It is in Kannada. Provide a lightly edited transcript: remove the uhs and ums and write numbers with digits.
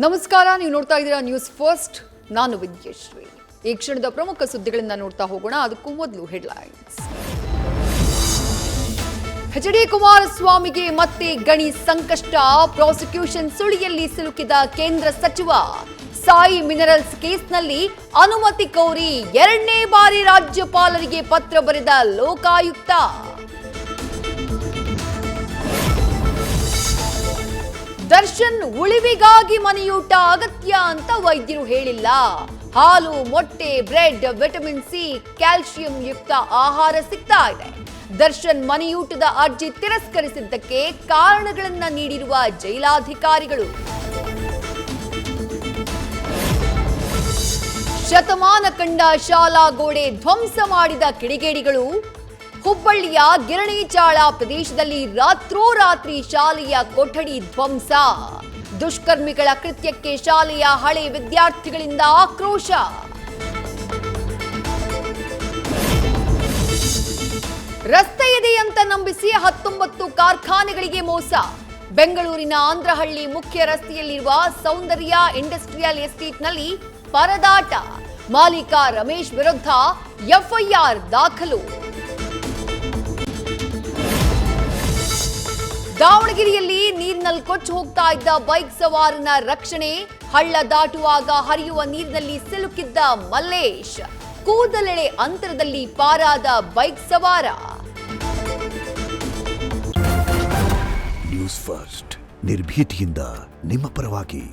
ನಮಸ್ಕಾರ, ನೀವು ನೋಡ್ತಾ ಇದ್ದೀರಾ ನ್ಯೂಸ್ ಫಸ್ಟ್. ನಾನು ವಿದ್ಯಶ್ರೀ. ಈ ಕ್ಷಣದ ಪ್ರಮುಖ ಸುದ್ದಿಗಳನ್ನ ನೋಡ್ತಾ ಹೋಗೋಣ. ಅದಕ್ಕೂ ಮೊದಲು ಹೆಡ್ಲೈನ್ಸ್. ಎಚ್.ಡಿ. ಕುಮಾರಸ್ವಾಮಿಗೆ ಮತ್ತೆ ಗಣಿ ಸಂಕಷ್ಟ. ಪ್ರಾಸಿಕ್ಯೂಷನ್ ಸುಳಿಯಲ್ಲಿ ಸಿಲುಕಿದ ಕೇಂದ್ರ ಸಚಿವ. ಸಾಯಿ ಮಿನರಲ್ಸ್ ಕೇಸ್ನಲ್ಲಿ ಅನುಮತಿ ಕೋರಿ ಎರಡನೇ ಬಾರಿ ರಾಜ್ಯಪಾಲರಿಗೆ ಪತ್ರ ಬರೆದ ಲೋಕಾಯುಕ್ತ. ದರ್ಶನ್ ಉಳಿವಿಗಾಗಿ ಮನೆಯೂಟ ಅಗತ್ಯ ಅಂತ ವೈದ್ಯರು ಹೇಳಿಲ್ಲ. ಹಾಲು, ಮೊಟ್ಟೆ, ಬ್ರೆಡ್, ವಿಟಮಿನ್ ಸಿ, ಕ್ಯಾಲ್ಸಿಯಂ ಯುಕ್ತ ಆಹಾರ ಸಿಗ್ತಾ ಇದೆ. ದರ್ಶನ್ ಮನೆಯೂಟದ ಅರ್ಜಿ ತಿರಸ್ಕರಿಸಿದ್ದಕ್ಕೆ ಕಾರಣಗಳನ್ನ ನೀಡಿರುವ ಜೈಲಾಧಿಕಾರಿಗಳು. ಶತಮಾನ ಕಂಡ ಶಾಲಾ ಗೋಡೆ ಧ್ವಂಸ ಮಾಡಿದ ಕಿಡಿಗೇಡಿಗಳು. ಹುಬ್ಬಳ್ಳಿಯ ಗಿರಣಿಚಾಳ ಪ್ರದೇಶದಲ್ಲಿ ರಾತ್ರೋರಾತ್ರಿ ಶಾಲೆಯ ಕೊಠಡಿ ಧ್ವಂಸ. ದುಷ್ಕರ್ಮಿಗಳ ಕೃತ್ಯಕ್ಕೆ ಶಾಲೆಯ ಹಳೆ ವಿದ್ಯಾರ್ಥಿಗಳಿಂದ ಆಕ್ರೋಶ. ರಸ್ತೆ ಇದೆ ಅಂತ ನಂಬಿಸಿ 19 ಕಾರ್ಖಾನೆಗಳಿಗೆ ಮೋಸ. ಬೆಂಗಳೂರಿನ ಆಂಧ್ರಹಳ್ಳಿ ಮುಖ್ಯ ರಸ್ತೆಯಲ್ಲಿರುವ ಸೌಂದರ್ಯ ಇಂಡಸ್ಟ್ರಿಯಲ್ ಎಸ್ಟೇಟ್ನಲ್ಲಿ ಪರದಾಟ. ಮಾಲೀಕ ರಮೇಶ್ ವಿರುದ್ಧ ಎಫ್ಐಆರ್ ದಾಖಲು. ದಾವಣಗೆರೆಯಲ್ಲಿ ನೀರಿನಲ್ಲಿ ಕೊಚ್ಚಿ ಹೋಗ್ತಾ ಇದ್ದ ಬೈಕ್ ಸವಾರನ ರಕ್ಷಣೆ. ಹಳ್ಳ ದಾಟುವಾಗ ಹರಿಯುವ ನೀರಿನಲ್ಲಿ ಸಿಲುಕಿದ್ದ ಮಲ್ಲೇಶ್. ಕೂದಲೆಳೆ ಅಂತರದಲ್ಲಿ ಪಾರಾದ ಬೈಕ್ ಸವಾರ. ನ್ಯೂಸ್ ಫಸ್ಟ್, ನಿರ್ಭೀತಿಯಿಂದ ನಿಮ್ಮ ಪರವಾಗಿ.